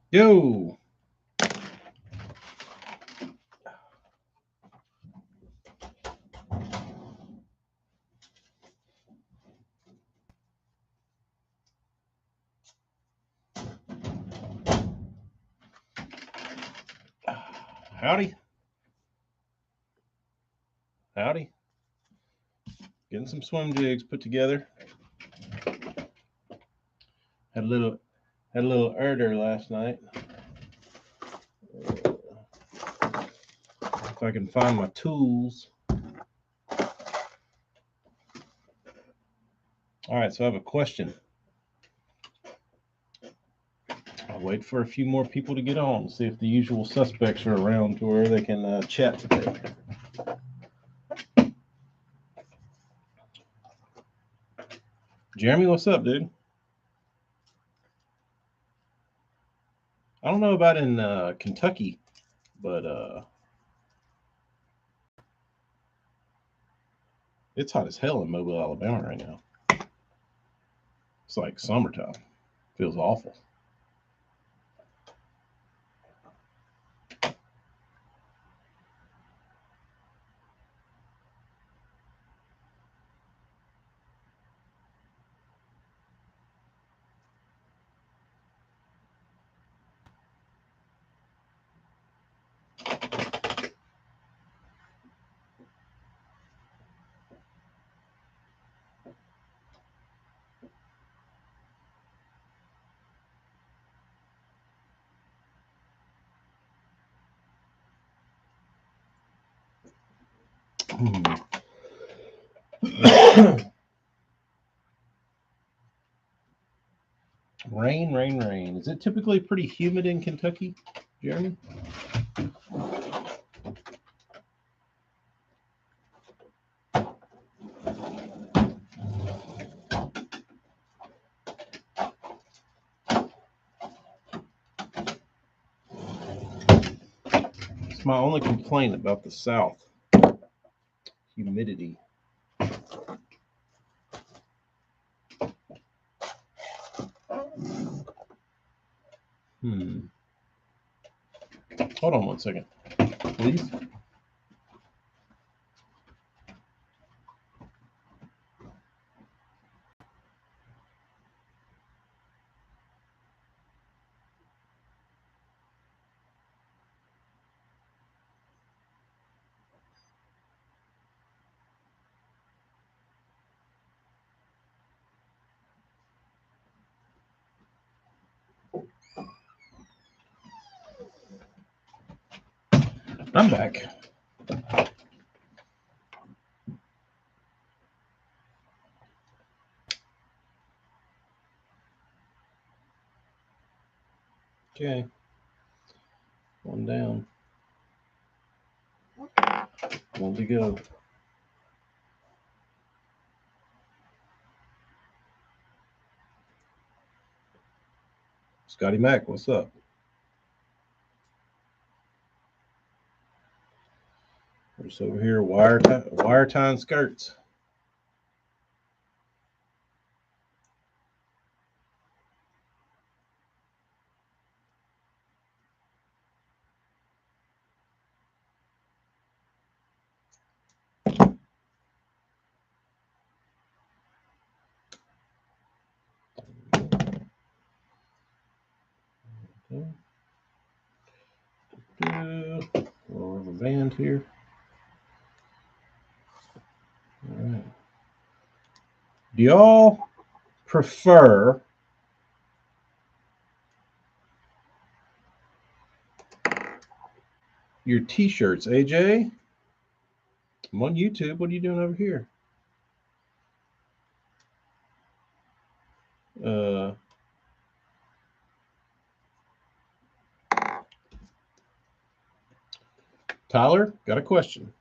Yo, howdy, howdy. Getting some swim jigs put together. Had a little, had a little herder last night. If I can find my tools. All right, so I have a question. I'll wait for a few more people to get on, see if the usual suspects are around to where they can chat today. Jeremy, what's up, dude? I don't know about in Kentucky, but it's hot as hell in Mobile, Alabama right now. It's like summertime. Feels awful. Rain, rain, rain. Is it typically pretty humid in Kentucky, Jeremy? It's my only complaint about the South. Humidity. Hmm. Hold on one second, please. I'm back. Okay. One down. One to go. Scotty Mac, what's up? We're just over here wire tying skirts. Okay. Rubber band here. All right. Do y'all prefer your t-shirts, AJ? I'm on YouTube. What are you doing over here? Uh, Tyler, got a question.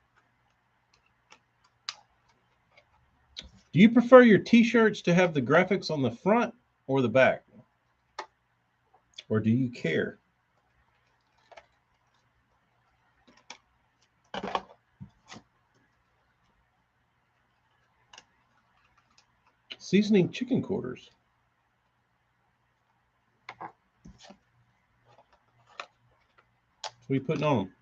Do you prefer your t-shirts to have the graphics on the front or the back? Or do you care? Seasoning chicken quarters. What are you putting on them?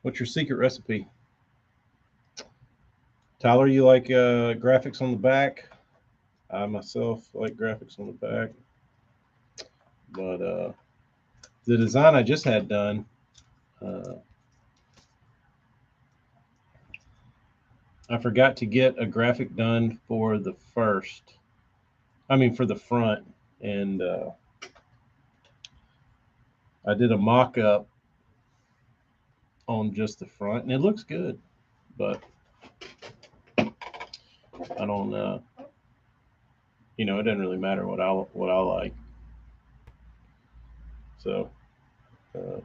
What's your secret recipe? Tyler, you like graphics on the back? I myself like graphics on the back. But the design I just had done, uh, I forgot to get a graphic done for the for the front. And I did a mock up on just the front, and it looks good. But I don't, it doesn't really matter what I like. So uh,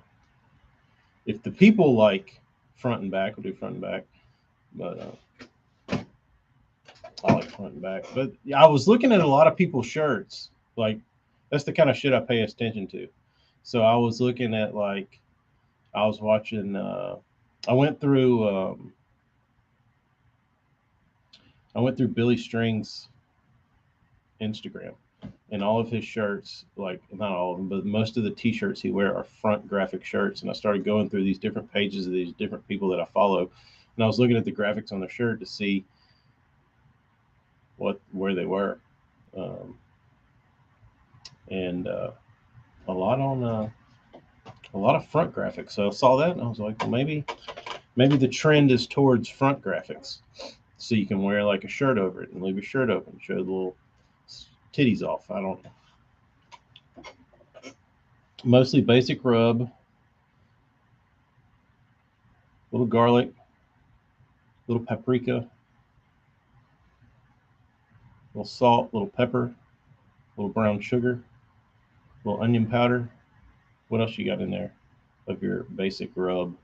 if the people like front and back, we'll do front and back. But I like front and back. But yeah, I was looking at a lot of people's shirts. Like that's the kind of shit I pay attention to. So I was looking at I was watching. I went through. I went through Billy String's Instagram, and all of his shirts, like not all of them, but most of the T-shirts he wear are front graphic shirts. And I started going through these different pages of these different people that I follow, and I was looking at the graphics on their shirt to see where they were, um, and a lot on a lot of front graphics. So I saw that, and I was like, well, maybe the trend is towards front graphics, so you can wear like a shirt over it and leave your shirt open, show the little titties off. I don't know. Mostly basic rub, little garlic, little paprika, little salt, little pepper, little brown sugar, little onion powder. What else you got in there of your basic rub?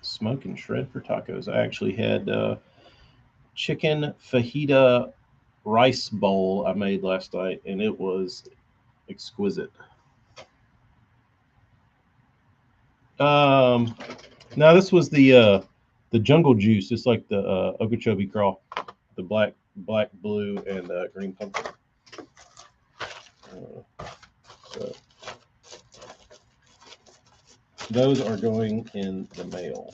Smoke and shred for tacos. I actually had chicken fajita rice bowl I made last night, and it was exquisite. Um, now this was the jungle juice. It's like the Okeechobee crawl, the black, blue, and green pumpkin. So those are going in the mail.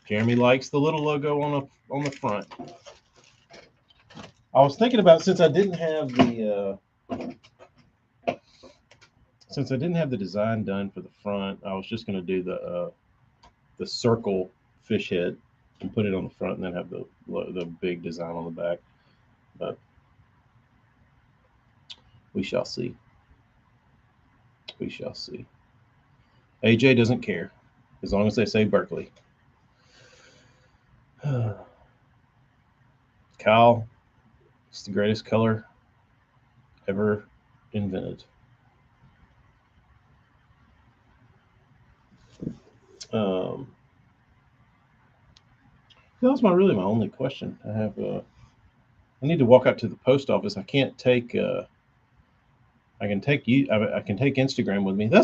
Jeremy likes the little logo on the front. I was thinking about since I didn't have the design done for the front, I was just going to do the circle fish head and put it on the front, and then have the big design on the back. But we shall see. We shall see. AJ doesn't care as long as they say Berkeley. Kyle, it's the greatest color ever invented. That was my only question. I need to walk out to the post office. I can't take. I can take you. I can take Instagram with me. That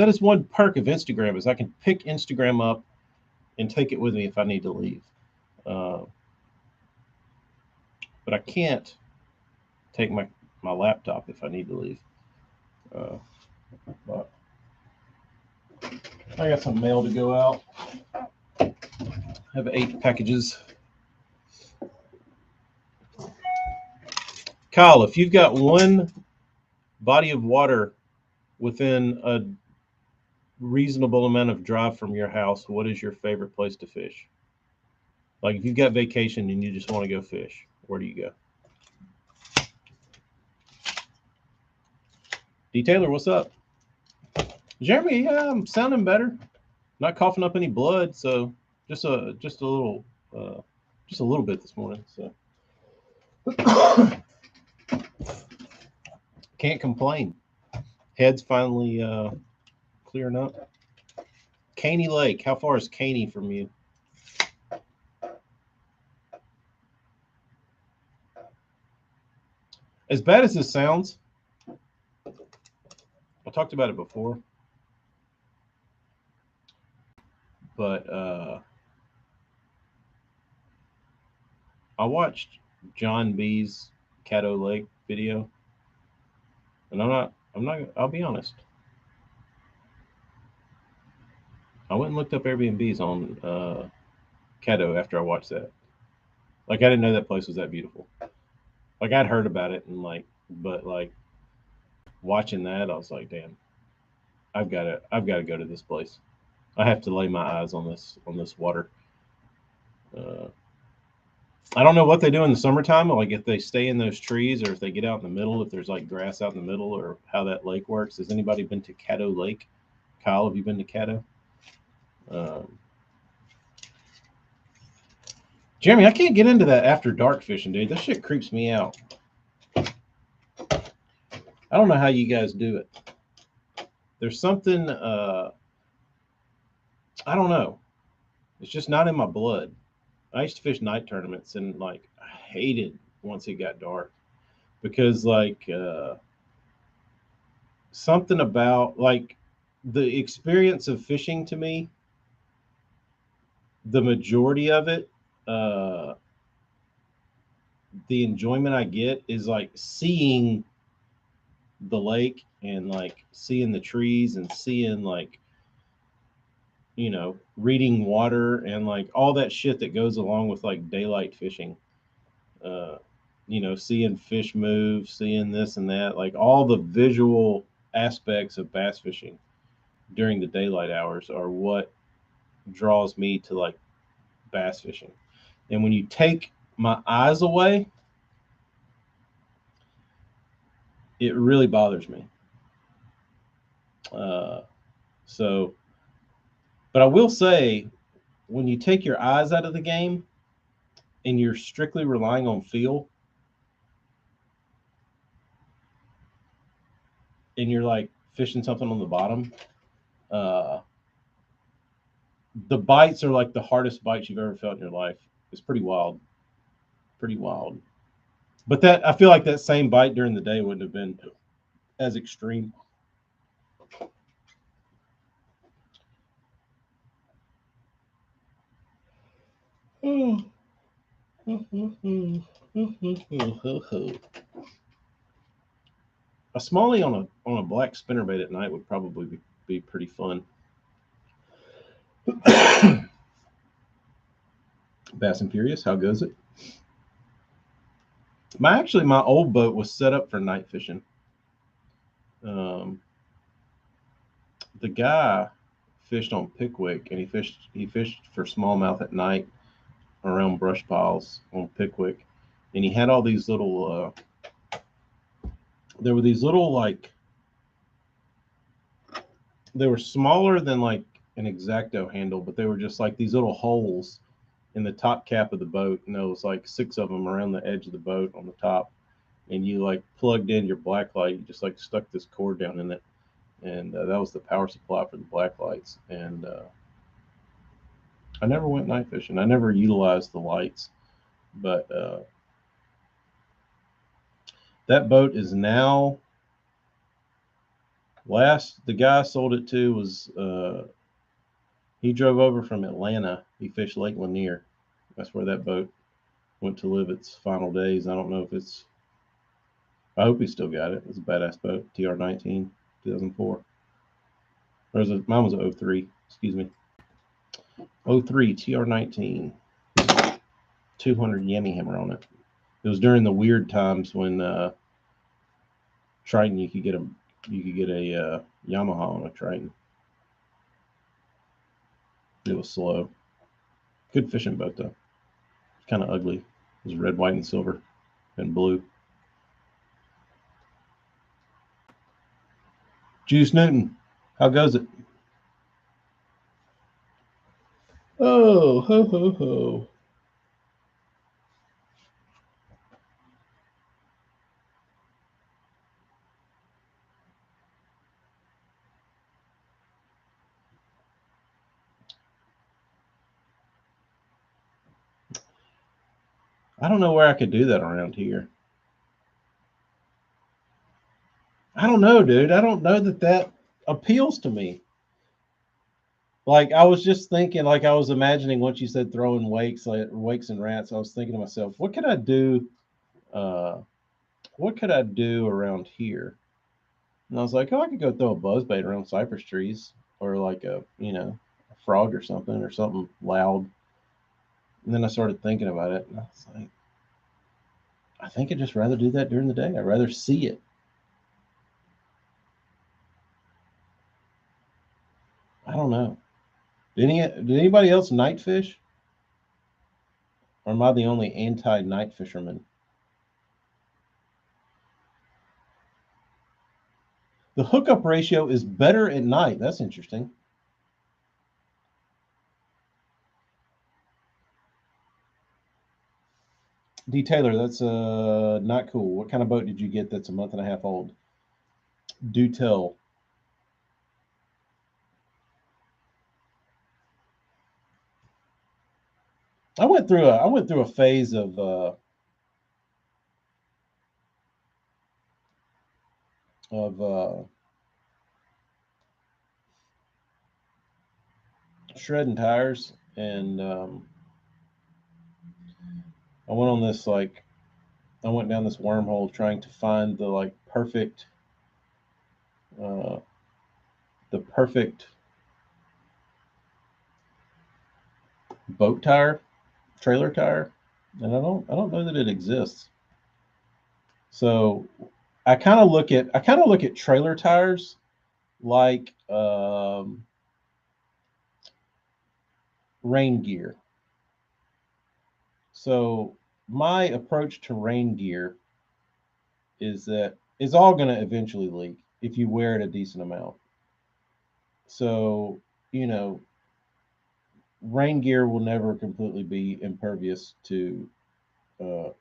is one perk of Instagram is I can pick Instagram up and take it with me if I need to leave. Uh, but I can't take my laptop if I need to leave. Uh, but I got some mail to go out. I have 8 packages. Kyle, if you've got one body of water within a reasonable amount of drive from your house, what is your favorite place to fish? Like if you've got vacation and you just want to go fish, where do you go? D Taylor, what's up? Jeremy, yeah, I'm sounding better. Not coughing up any blood, so just a little just a little bit this morning. So can't complain. Head's finally clearing up. Caney Lake, how far is Caney from you? As bad as this sounds, I talked about it before, but I watched John B's Caddo Lake video, and I'll be honest. I went and looked up Airbnbs on Caddo after I watched that. Like, I didn't know that place was that beautiful. Like, I'd heard about it, and but watching that, I was like, damn, I've got to go to this place. I have to lay my eyes on this water. Uh, I don't know what they do in the summertime, like if they stay in those trees or if they get out in the middle, if there's like grass out in the middle, or how that lake works. Has anybody been to Caddo Lake? Kyle, have you been to Caddo? Um, Jeremy, I can't get into that after dark fishing, dude. That shit creeps me out. I don't know how you guys do it. There's something I don't know. It's just not in my blood. I used to fish night tournaments, and like I hated once it got dark because something about like the experience of fishing to me, the majority of it, uh, the enjoyment I get is like seeing the lake and like seeing the trees and seeing like reading water and like all that shit that goes along with like daylight fishing. Uh, seeing fish move, seeing this and that, like all the visual aspects of bass fishing during the daylight hours are what draws me to like bass fishing. And when you take my eyes away, it really bothers me. Uh, so, but I will say, when you take your eyes out of the game and you're strictly relying on feel, and you're like fishing something on the bottom, uh, the bites are like the hardest bites you've ever felt in your life. It's pretty wild, pretty wild. But that I feel like that same bite during the day wouldn't have been as extreme. A smallie on a black spinnerbait at night would probably be pretty fun. Bass and Furious, how goes it? My old boat was set up for night fishing. Um, the guy fished on Pickwick, and he fished for smallmouth at night around brush piles on Pickwick, and he had all these little. There were these little like they were smaller than like an X-Acto handle, but they were just like these little holes in the top cap of the boat, and there was like 6 of them around the edge of the boat on the top. And you like plugged in your black light, you just like stuck this cord down in it, and that was the power supply for the black lights. And I never went night fishing. I never utilized the lights, but that boat is now. Last the guy I sold it to was he drove over from Atlanta. He fished Lake Lanier. That's where that boat went to live its final days. I don't know if it's. I hope he still got it. It's a badass boat. TR19, 2004. Mine was a 03. Excuse me. 03 TR19. 200 Yami hammer on it. It was during the weird times when Triton you could get a Yamaha on a Triton. It was slow. Good fishing boat though. Kind of ugly. It was red, white, and silver, and blue. Juice Newton, how goes it? Oh, ho ho ho. I don't know where I could do that around here. I don't know, dude. I don't know that that appeals to me. Like I was just thinking, like I was imagining once you said throwing wakes, like wakes and rats. I was thinking to myself, what could I do? Uh, what could I do around here? And I was like, oh, I could go throw a buzzbait around cypress trees, or like a frog or something loud. And then I started thinking about it, and I was like, I think I'd just rather do that during the day. I'd rather see it. I don't know. Did anybody else night fish? Or am I the only anti night fisherman? The hookup ratio is better at night. That's interesting. D Taylor, that's not cool. What kind of boat did you get that's a month and a half old? Do tell. I went through a phase of shredding tires, and I went on this like I went down this wormhole trying to find uh, the perfect boat tire, trailer tire, and I don't know that it exists. So I kind of look at trailer tires like rain gear. So my approach to rain gear is that it's all going to eventually leak if you wear it a decent amount. So, you know, rain gear will never completely be impervious to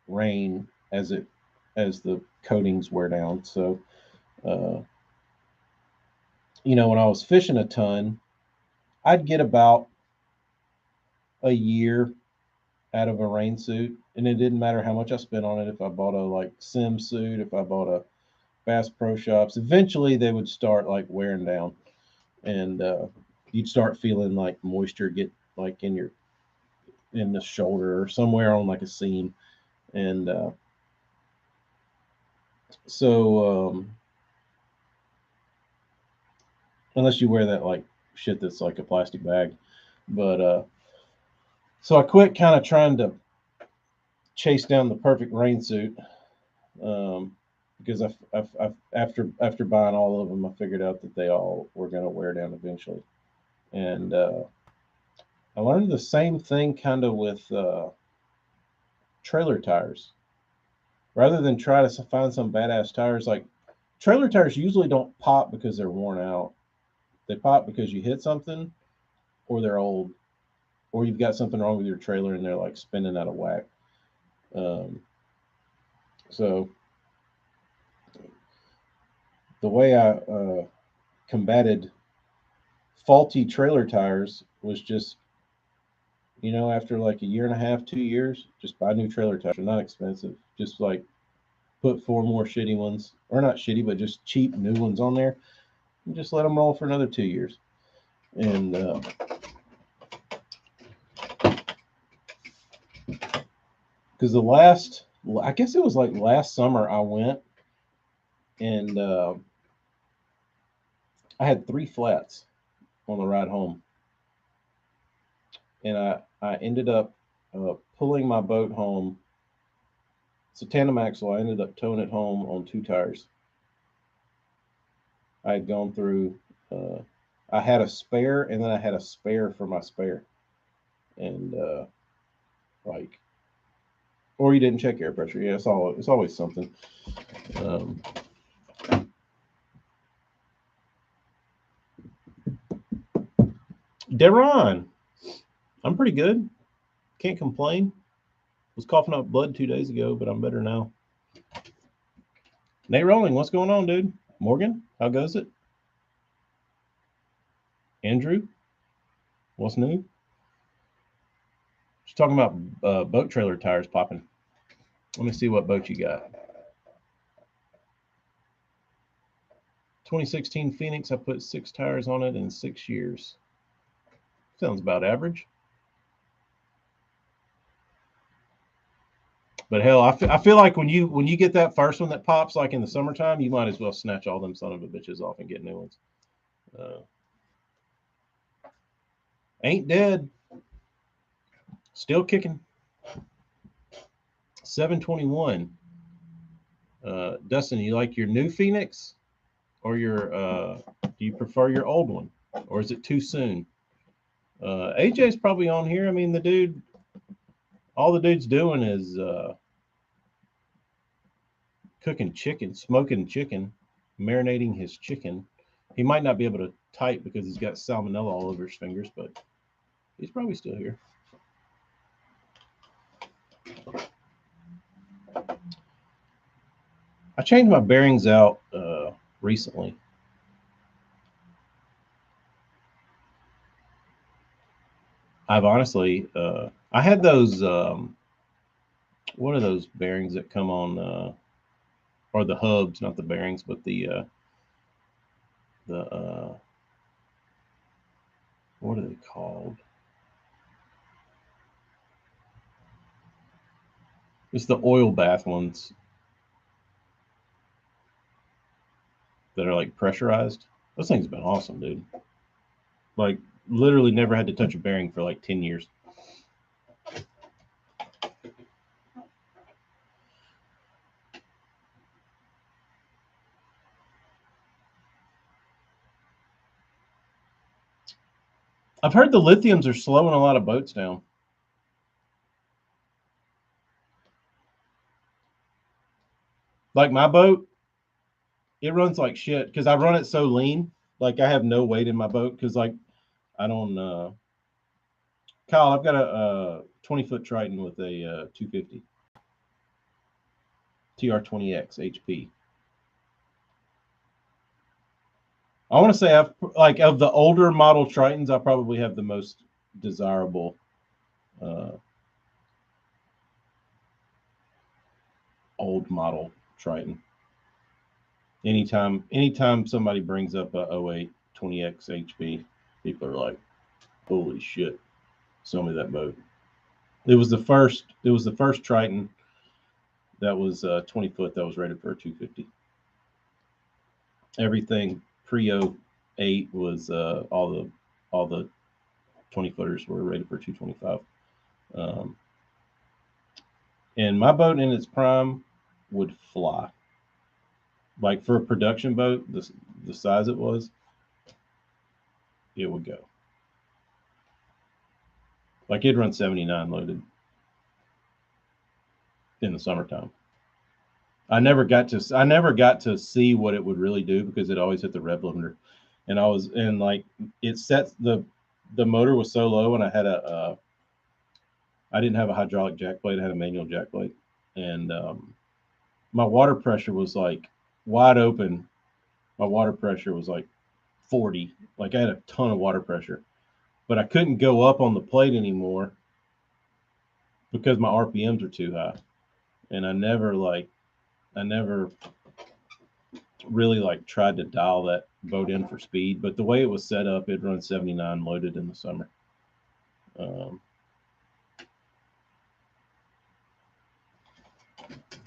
rain as the coatings wear down. So, uh, when I was fishing a ton, I'd get about a year out of a rain suit, and it didn't matter how much I spent on it. If I bought a like sim suit, if I bought a Bass Pro Shops, eventually they would start like wearing down, and you'd start feeling like moisture get like in the shoulder or somewhere on like a seam, and so unless you wear that like shit that's like a plastic bag, but so I quit kind of trying to chase down the perfect rain suit, um, because after buying all of them, I figured out that they all were going to wear down eventually, and I learned the same thing kind of with trailer tires. Rather than try to find some badass tires, like trailer tires usually don't pop because they're worn out. They pop because you hit something, or they're old, or you've got something wrong with your trailer and they're like spinning out of whack. Um, so the way I combated faulty trailer tires was just, after like a year and a half, 2 years, just buy new trailer tires. They're not expensive. Just like put four more shitty ones, or not shitty, but just cheap new ones on there, and just let them roll for another 2 years. And because I guess it was like last summer, I went and I had three flats on the ride home, and I ended up pulling my boat home. It's a tandem axle. I ended up towing it home on two tires. I had gone through. Uh, I had a spare, and then I had a spare for my spare, and like, or you didn't check air pressure. Yeah, it's always something. Um, Deron, I'm pretty good. Can't complain. Was coughing up blood 2 days ago, but I'm better now. Nate Rolling, what's going on, dude? Morgan, how goes it? Andrew, what's new? She's talking about boat trailer tires popping. Let me see what boat you got. 2016 Phoenix, I put 6 tires on it in 6 years. Sounds about average. But hell, I feel like when you get that first one that pops like in the summertime, you might as well snatch all them son of a bitches off and get new ones. Ain't dead. Still kicking. 721. Dustin, you like your new Phoenix or your do you prefer your old one? Or is it too soon? AJ's probably on here. I mean, the dude, all the dude's doing is cooking chicken, smoking chicken, marinating his chicken. He might not be able to type because he's got salmonella all over his fingers, but he's probably still here. I changed my bearings out recently. I've honestly, I had those, what are those bearings that come on, or the hubs, not the bearings, but the what are they called? It's the oil bath ones that are like pressurized. Those things have been awesome, dude. Like literally never had to touch a bearing for like 10 years. I've heard the lithiums are slowing a lot of boats down. Like my boat, it runs like shit because I run it so lean. Like I have no weight in my boat because like I don't. Kyle, I've got a 20-foot Triton with a 250 TR20X HP. I want to say I've like of the older model Tritons, I probably have the most desirable old model Triton. Anytime somebody brings up a 08 20X HP, people are like, "Holy shit, sell me that boat." It was the first Triton that was 20 foot that was rated for a 250. Everything pre-08 was all the 20 footers were rated for 225. And my boat in its prime would fly. Like for a production boat, the size it was, it would go. Like it'd run 79 loaded in the summertime. I never got to see what it would really do because it always hit the rev limiter, and like it sets the motor was so low, and I had I didn't have a hydraulic jack plate. I had a manual jack plate, and my water pressure was like wide open. My water pressure was like 40. Like I had a ton of water pressure, but I couldn't go up on the plate anymore because my RPMs are too high, and I never really like tried to dial that boat in for speed. But the way it was set up, it runs 79 loaded in the summer.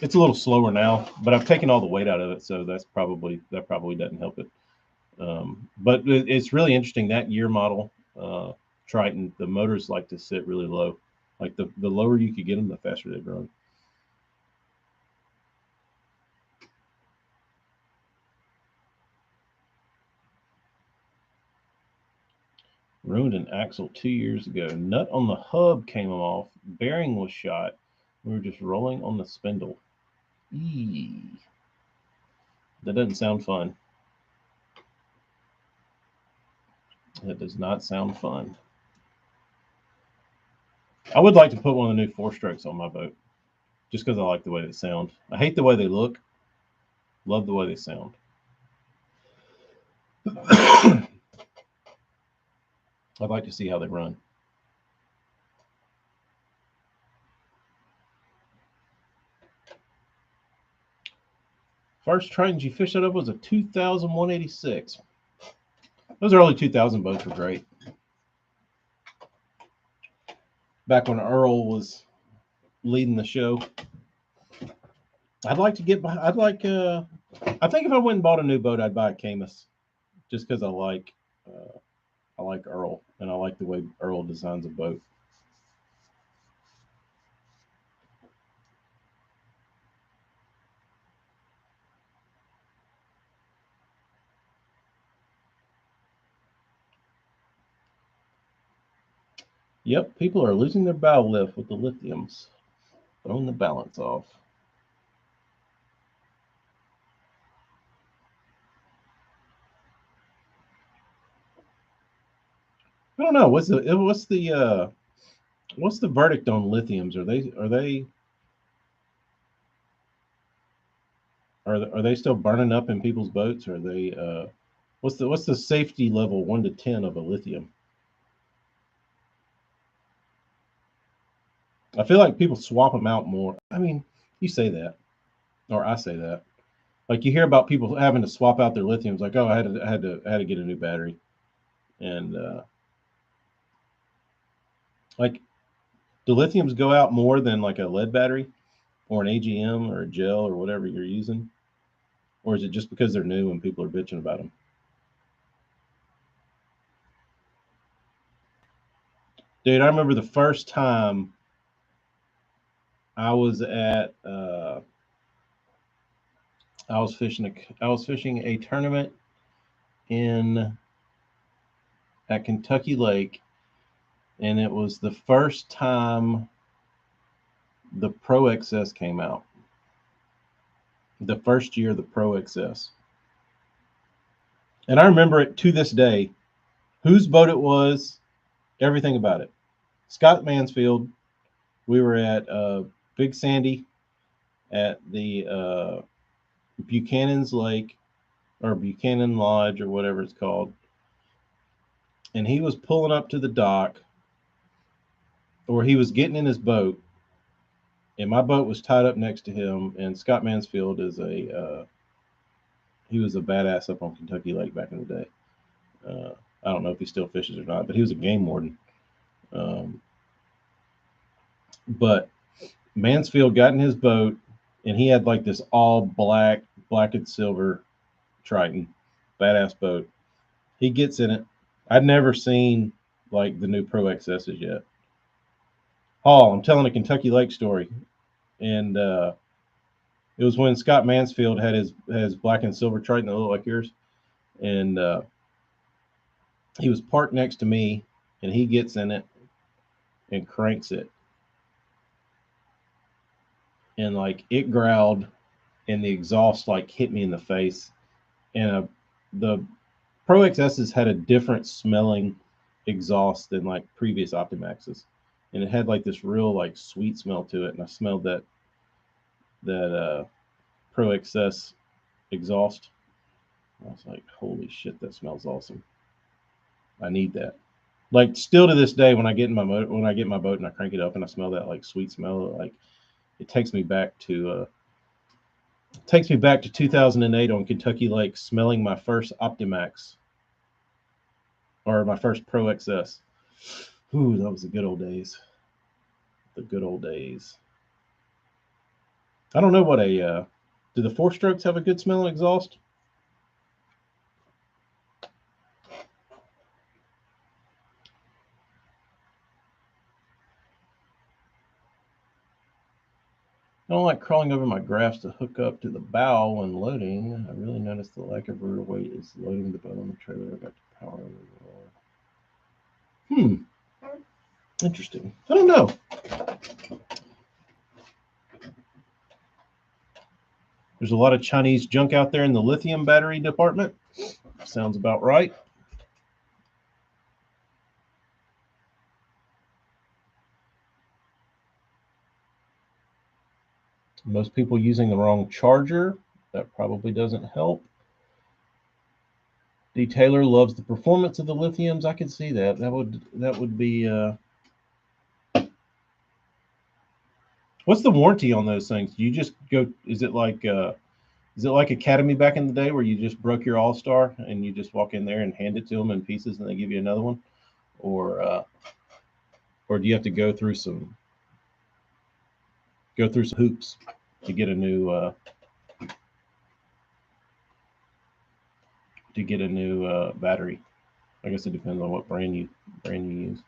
It's a little slower now, but I've taken all the weight out of it, so that probably doesn't help it. But it's really interesting that year model Triton. The motors like to sit really low. Like the lower you could get them, the faster they'd run. Ruined an axle 2 years ago. Nut on the hub came off. Bearing was shot. We were just rolling on the spindle. Eee. That doesn't sound fun. That does not sound fun. I would like to put one of the new 4-strokes on my boat just because I like the way they sound. I hate the way they look. Love the way they sound. I'd like to see how they run. First Tritons you fished out of was a 2186. Those early 2000 boats were great. Back when Earl was leading the show. I'd like to get. I'd like. I think if I went and bought a new boat, I'd buy a Camus, just because I like Earl, and I like the way Earl designs a boat. Yep, people are losing their bow lift with the lithiums, throwing the balance off. I don't know. What's the verdict on lithiums? Are they still burning up in people's boats? Or are they what's the safety level 1 to 10 of a lithium? I feel like people swap them out more. I mean, you say that, or I say that. Like you hear about people having to swap out their lithiums. Like, oh, I had to get a new battery, and like, do lithiums go out more than like a lead battery or an AGM or a gel or whatever you're using, or is it just because they're new and people are bitching about them? Dude, I remember the first time I was at I was fishing a tournament in at Kentucky Lake, and it was the first time the Pro XS came out. The first year the Pro XS, and I remember it to this day. Whose boat it was, everything about it. Scott Mansfield. We were at Big Sandy at the Buchanan's Lake or Buchanan Lodge or whatever it's called. And he was pulling up to the dock, or he was getting in his boat, and my boat was tied up next to him. And Scott Mansfield is he was a badass up on Kentucky Lake back in the day. I don't know if he still fishes or not, but he was a game warden. But Mansfield got in his boat, and he had like this all black and silver Triton, badass boat. He gets in it. I'd never seen like the new Pro XSs yet. Oh, I'm telling a Kentucky Lake story, and it was when Scott Mansfield had his black and silver Triton that looked like yours, and he was parked next to me, and he gets in it and cranks it, and like it growled, and the exhaust like hit me in the face, and the Pro XSs had a different smelling exhaust than like previous Optimaxes, and it had like this real like sweet smell to it, and I smelled that Pro XS exhaust. I was like, holy shit, that smells awesome. I need that. Like still to this day, when I get in my boat and I crank it up and I smell that like sweet smell, like it takes me back to 2008 on Kentucky Lake, smelling my first Optimax or my first Pro XS. Ooh, that was the good old days. The good old days. I don't know what do the four strokes have a good smelling exhaust? I don't like crawling over my graphs to hook up to the bow when loading. I really noticed the lack of rear weight is loading the boat on the trailer. I got to power over the roll. Interesting. I don't know. There's a lot of Chinese junk out there in the lithium battery department. Sounds about right. Most people using the wrong charger. That probably doesn't help. D. Taylor loves the performance of the lithiums. I could see that. That would be. What's the warranty on those things? You just go. Is it Is it like Academy back in the day where you just broke your All-Star and you just walk in there and hand it to them in pieces and they give you another one, or do you have to go through some hoops to get a new battery? I guess it depends on what brand you use.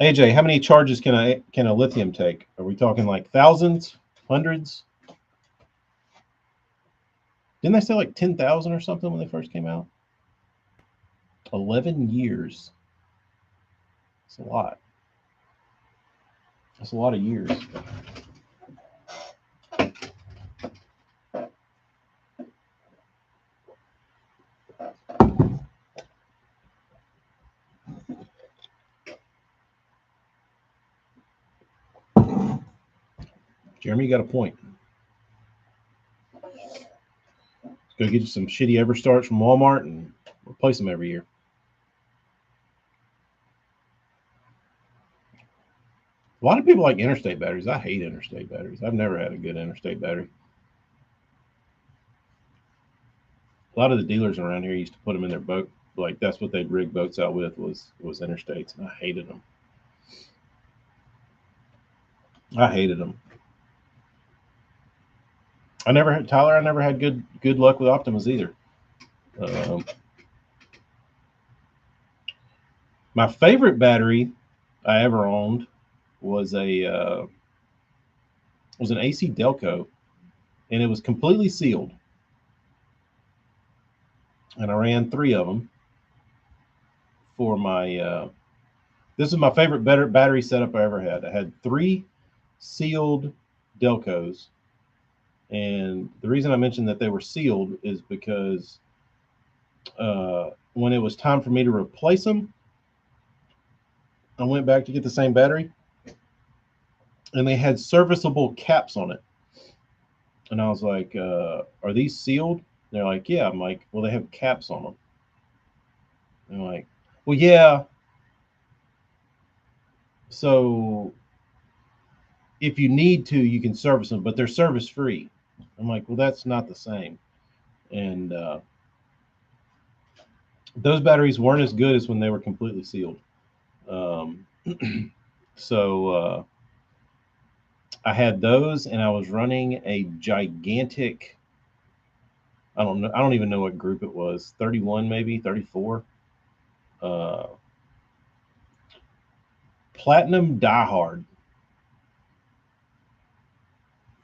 AJ, how many charges can a lithium take? Are we talking like thousands, hundreds? Didn't they say like 10,000 or something when they first came out? 11 years. That's a lot. That's a lot of years. Jeremy, you got a point. Go get you some shitty Everstarts from Walmart and replace them every year. A lot of people like interstate batteries. I hate interstate batteries. I've never had a good interstate battery. A lot of the dealers around here used to put them in their boat. Like that's what they'd rig boats out with was interstates, and I hated them. I never had good luck with Optimas either. My favorite battery I ever owned was an AC Delco, and it was completely sealed. And I ran 3 of them for my. This is my favorite battery setup I ever had. I had 3 sealed Delcos, and the reason I mentioned that they were sealed is because when it was time for me to replace them, I went back to get the same battery, and they had serviceable caps on it. And I was like, are these sealed? And they're like, yeah. I'm like, well, they have caps on them. And they're like, well, yeah. So if you need to, you can service them, but they're service free. I'm like, well, that's not the same. And those batteries weren't as good as when they were completely sealed. So I had those, and I was running a gigantic. I don't even know what group it was. 31, maybe 34. Platinum Diehard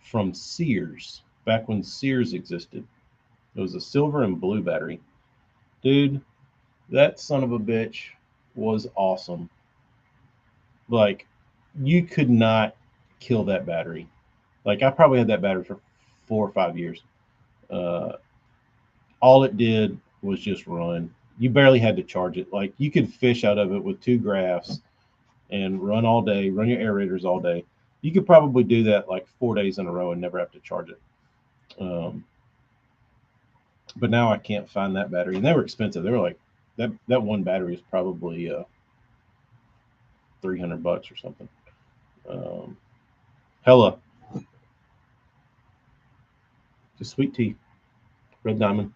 from Sears, back when Sears existed. It was a silver and blue battery. Dude, that son of a bitch was awesome. Like, you could not kill that battery. Like, I probably had that battery for 4 or 5 years. All it did was just run. You barely had to charge it. Like, you could fish out of it with 2 graphs and run all day, run your aerators all day. You could probably do that like 4 days in a row and never have to charge it. But now I can't find that battery, and they were expensive. They were like that one battery is probably $300 or something. Hella, just sweet tea, red diamond.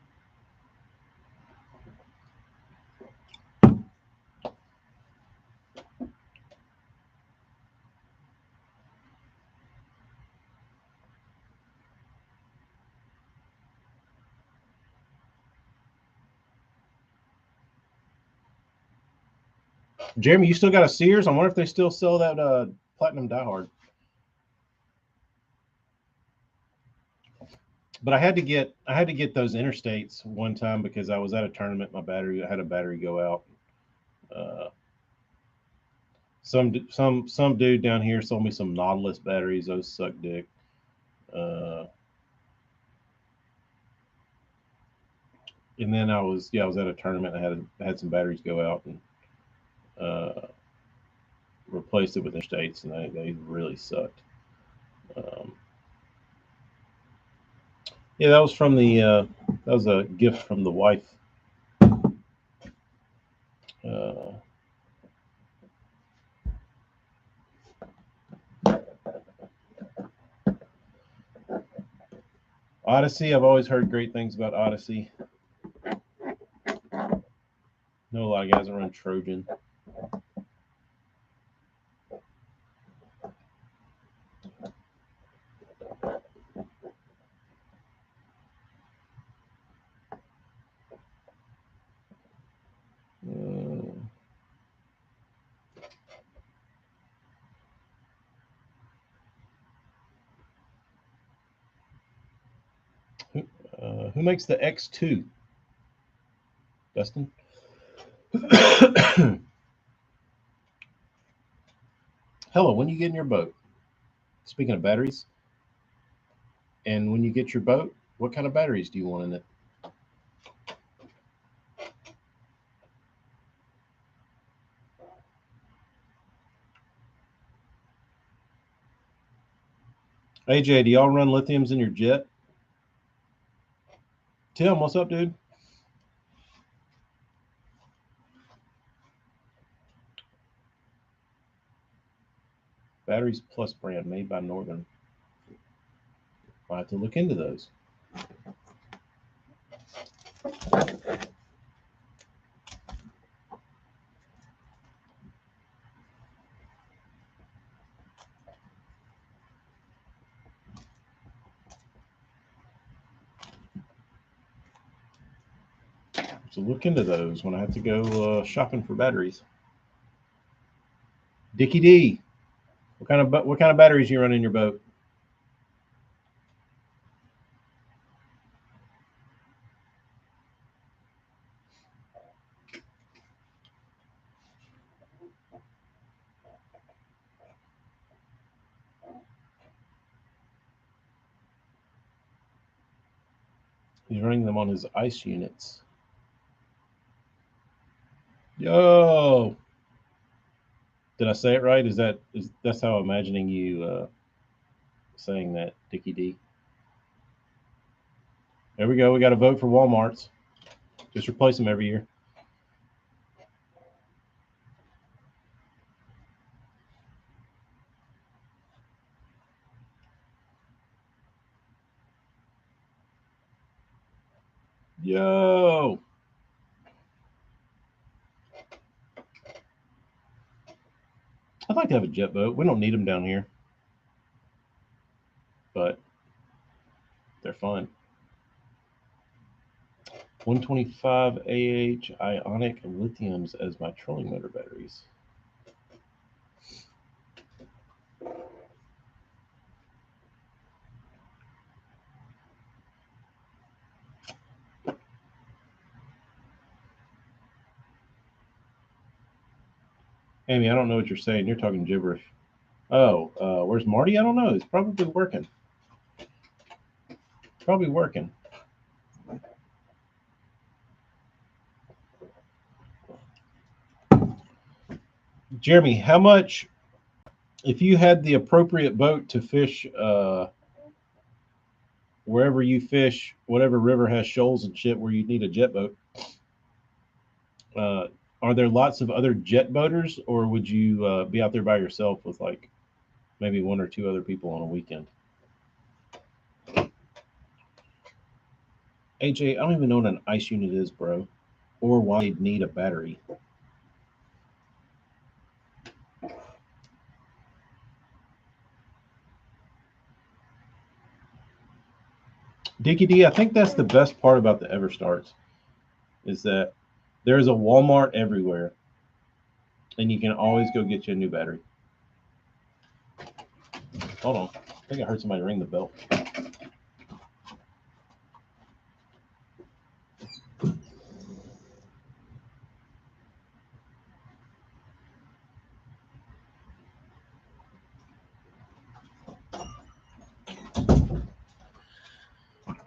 Jeremy, you still got a Sears? I wonder if they still sell that Platinum Diehard. But I had to get those interstates one time because I was at a tournament. I had a battery go out. Some dude down here sold me some Nautilus batteries. Those suck dick. And then I was at a tournament. I had some batteries go out and replaced it with interstates, and they really sucked. Yeah, that was from that was a gift from the wife. Odyssey, I've always heard great things about Odyssey. Know a lot of guys that run Trojan. Who makes the X2? Dustin? Hello, when you get in your boat, speaking of batteries, and when you get your boat, what kind of batteries do you want in it? AJ, do y'all run lithiums in your jet? Tim, what's up, dude? Batteries Plus brand made by Northern. I'll have to look into those. So look into those when I have to go shopping for batteries. Dickie D, what kind of batteries you run in your boat? He's running them on his ice units. Yo, did I say it right? That's how I'm imagining you saying that, Dickie D? There we go. We got to vote for Walmart's. Just replace them every year. Yo. I'd like to have a jet boat. We don't need them down here, but they're fun. 125 AH ionic lithiums as my trolling motor batteries. Amy, I don't know what you're saying. You're talking gibberish. Oh, where's Marty? I don't know. He's probably working. Probably working. Jeremy, how much, if you had the appropriate boat to fish wherever you fish, whatever river has shoals and shit where you need a jet boat, are there lots of other jet boaters, or would you be out there by yourself with like maybe one or two other people on a weekend? AJ, I don't even know what an ice unit is, bro, or why they'd need a battery. Dickie D, I think that's the best part about the Everstarts is that there's a Walmart everywhere, and you can always go get you a new battery. Hold on, I think I heard somebody ring the bell.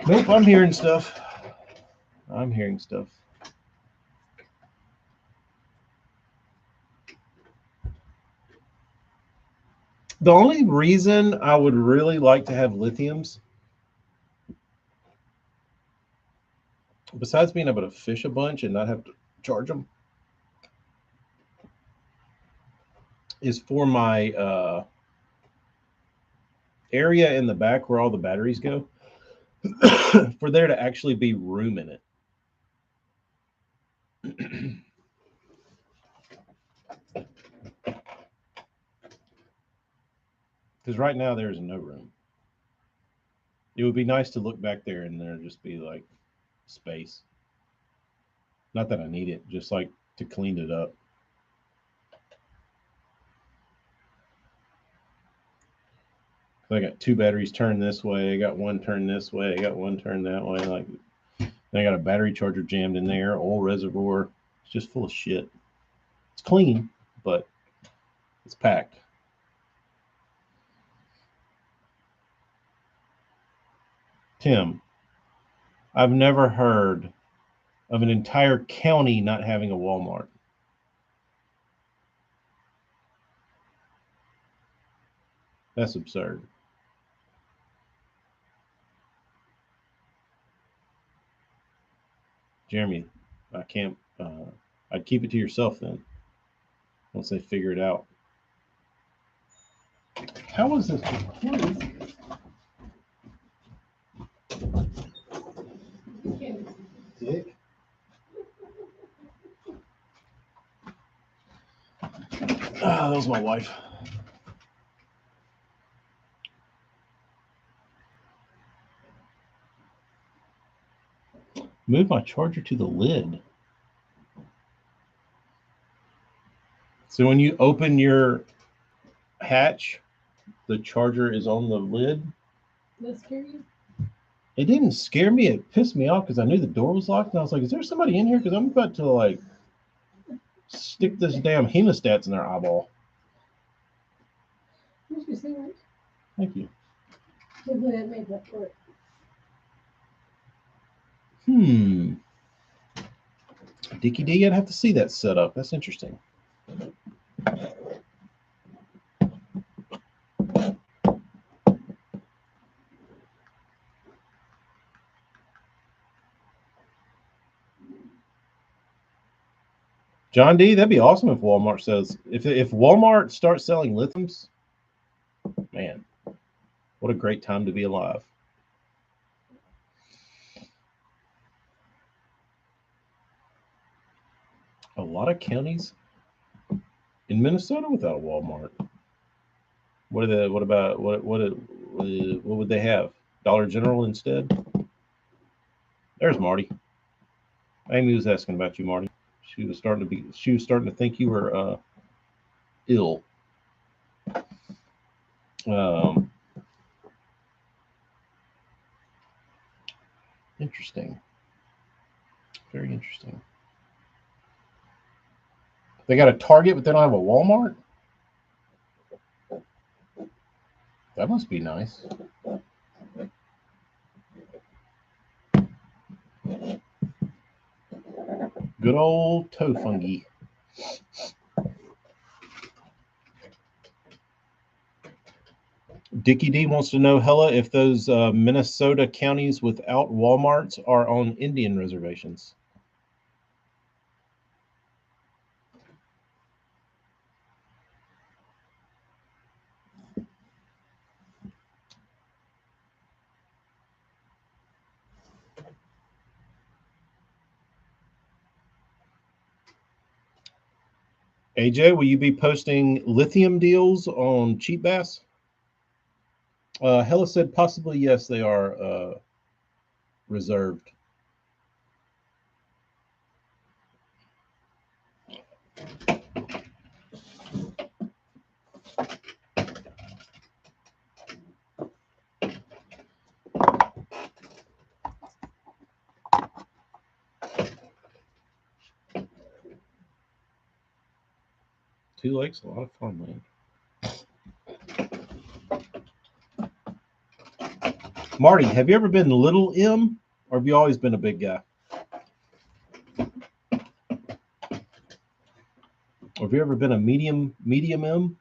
Nope, I'm hearing stuff. I'm hearing stuff. The only reason I would really like to have lithiums, besides being able to fish a bunch and not have to charge them, is for my area in the back where all the batteries go. for there to actually be room in it. Because right now there's no room. It would be nice to look back there and there just be like space. Not that I need it, just like to clean it up. I got two batteries turned this way. I got one turned this way. I got one turned that way. Like, then I got a battery charger jammed in there. Oil reservoir. It's just full of shit. It's clean, but it's packed. Tim, I've never heard of an entire county not having a Walmart. That's absurd. Jeremy, I can't. I'd keep it to yourself then. Once they figure it out. How was this recorded? Dick. Ah, that was my wife. Move my charger to the lid. So when you open your hatch, the charger is on the lid. That scare you? It didn't scare me. It pissed me off because I knew the door was locked, and I was like, "Is there somebody in here?" Because I'm about to like stick this damn hemostats in their eyeball. Thank you so much. Thank you. Hopefully that made that work. Dicky D, I'd have to see that setup. That's interesting. John D, that'd be awesome if Walmart says if Walmart starts selling lithiums, man, what a great time to be alive. A lot of counties in Minnesota without a Walmart. What would they have? Dollar General instead? There's Marty. Amy was asking about you, Marty. She was starting to think you were ill. Interesting. Very interesting. They got a Target, but they don't have a Walmart? That must be nice. Good old toe fungi. Dickie D wants to know, Hella, if those Minnesota counties without Walmarts are on Indian reservations. AJ, will you be posting lithium deals on Cheap Bass? Hella said possibly yes, they are reserved. Two Lakes, a lot of farmland. Marty, have you ever been little M, or have you always been a big guy? Or have you ever been a medium M?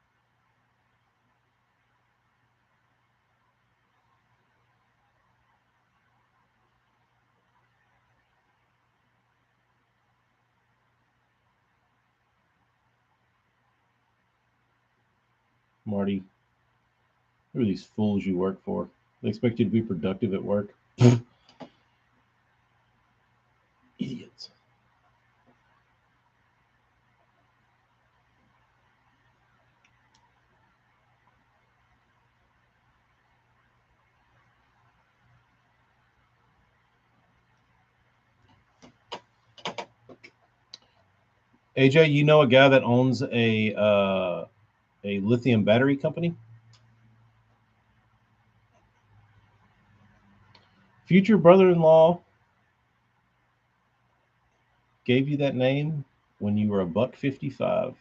Marty, who are these fools you work for? They expect you to be productive at work. Idiots. AJ, you know a guy that owns a lithium battery company? Future brother-in-law gave you that name when you were a buck 55.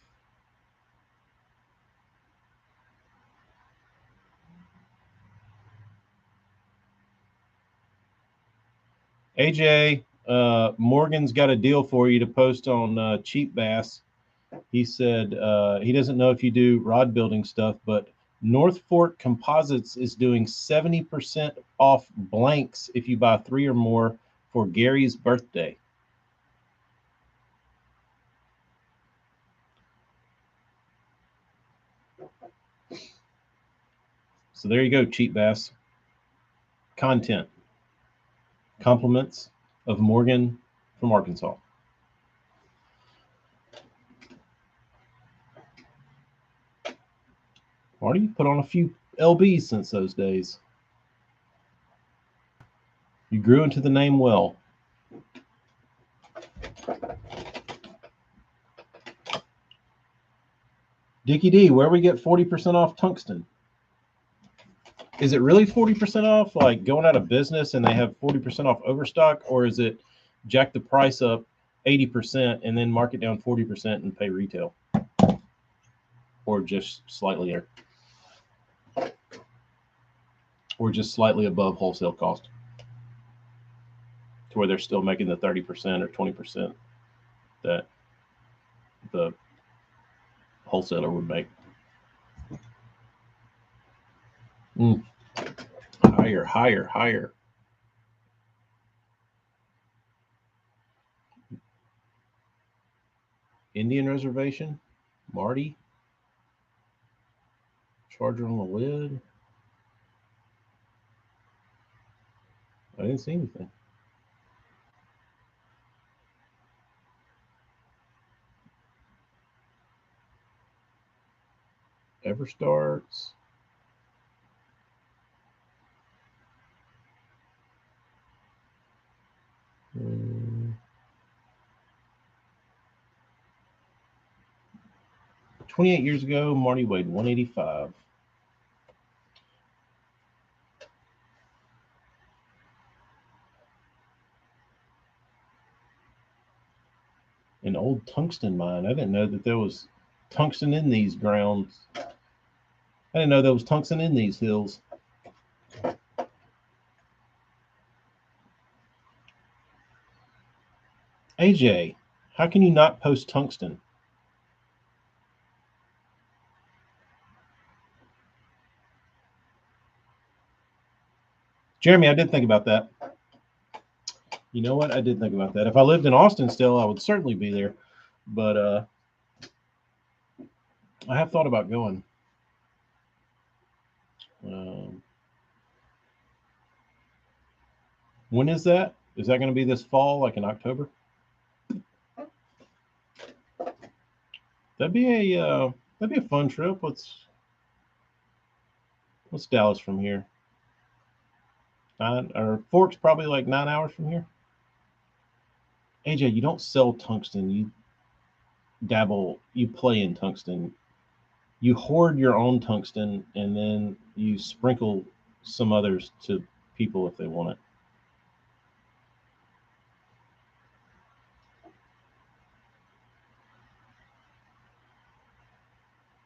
AJ, Morgan's got a deal for you to post on Cheap Bass. He said he doesn't know if you do rod building stuff, but North Fork Composites is doing 70% off blanks if you buy 3 or more for Gary's birthday. So there you go, Cheap Bass. Content. Compliments of Morgan from Arkansas. Marty, you put on a few LBs since those days. You grew into the name well. Dickie D, where we get 40% off tungsten? Is it really 40% off, like going out of business and they have 40% off overstock, or is it jack the price up 80% and then mark it down 40% and pay retail? Or just slightly there? Or just slightly above wholesale cost? To where they're still making the 30% or 20% that the wholesaler would make. Higher, higher, higher. Indian reservation, Marty. Charger on the lid. I didn't see anything. Ever starts. 28 years ago, Marty weighed 185. An old tungsten mine. I didn't know that there was tungsten in these grounds. I didn't know there was tungsten in these hills. AJ, how can you not post tungsten? Jeremy, I did think about that. You know what? I did think about that. If I lived in Austin still, I would certainly be there. But I have thought about going. When is that? Is that going to be this fall, like in October? That'd be a fun trip. What's Dallas from here? Fork's probably like 9 hours from here. AJ, you don't sell tungsten. You dabble. You play in tungsten. You hoard your own tungsten, and then you sprinkle some others to people if they want it.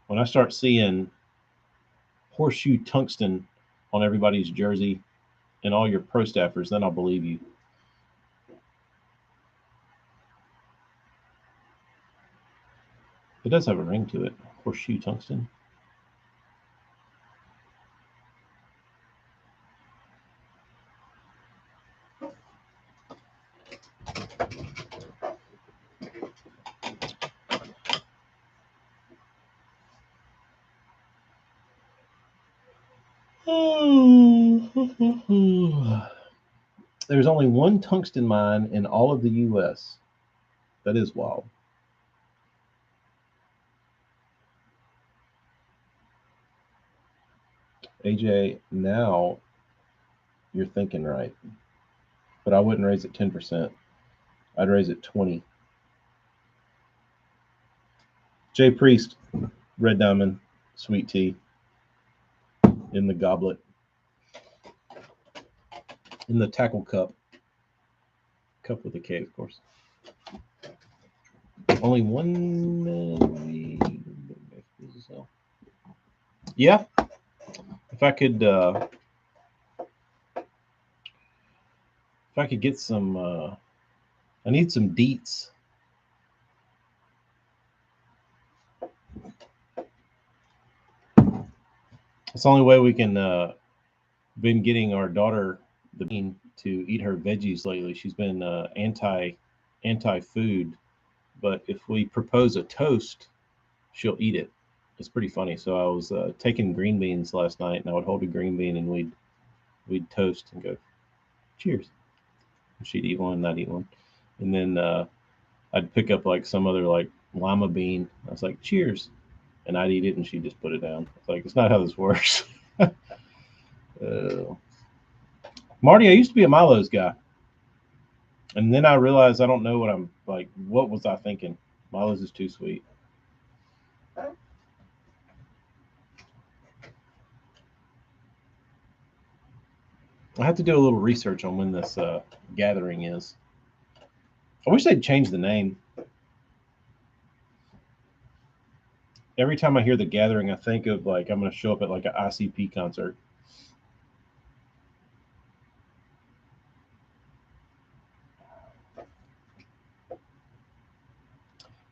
When I start seeing horseshoe tungsten on everybody's jersey and all your pro staffers, then I'll believe you. It does have a ring to it. Horseshoe tungsten. There's only one tungsten mine in all of the U.S. That is wild. AJ, now you're thinking right, but I wouldn't raise it 10%. I'd raise it 20. Jay Priest, red diamond, sweet tea in the goblet, in the tackle cup with a K, of course. Only one. Yeah, if I could get some, I need some deets. It's the only way we can been getting our daughter the bean to eat her veggies lately. She's been anti food, but if we propose a toast, she'll eat it. It's pretty funny. So I was taking green beans last night, and I would hold a green bean, and we'd toast and go, cheers. And she'd eat one, not eat one, and then I'd pick up like some other like lima bean. I was like, cheers, and I'd eat it, and she'd just put it down. It's like, it's not how this works. Marty, I used to be a Milo's guy, and then I realized I don't know what I'm like. What was I thinking? Milo's is too sweet. I have to do a little research on when this gathering is. I wish they'd change the name. Every time I hear the gathering, I think of like I'm going to show up at like an ICP concert.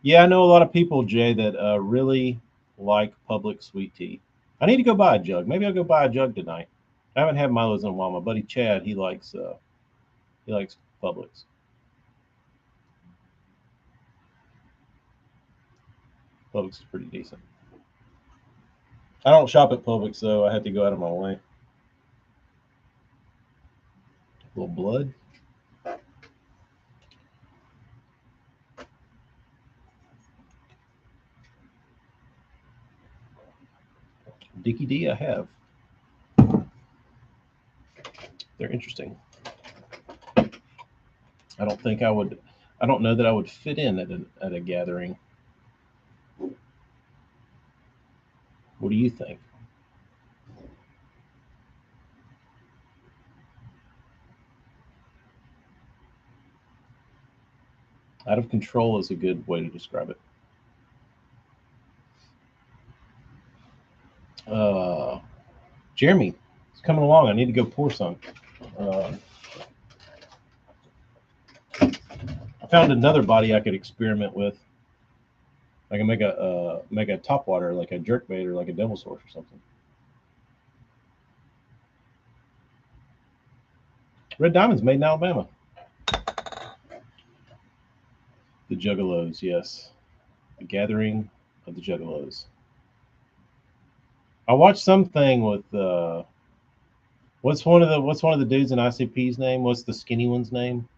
Yeah, I know a lot of people, Jay, that really like Public sweet tea. I need to go buy a jug. Maybe I'll go buy a jug tonight. I haven't had Milo's in a while. My buddy Chad, he likes Publix. Publix is pretty decent. I don't shop at Publix, though. I had to go out of my way. A little blood. Dickie D, I have. They're interesting. I don't think I would. I don't know that I would fit in at a gathering. What do you think? Out of control is a good way to describe it. Uh, Jeremy, it's coming along. I need to go pour some. Uh, I found another body I could experiment with. I can make a top water, like a jerk bait or like a devil's horse or something. Red Diamond's made in Alabama. The Juggalos, yes. The Gathering of the Juggalos. I watched something with what's one of the dudes in ICP's name? What's the skinny one's name?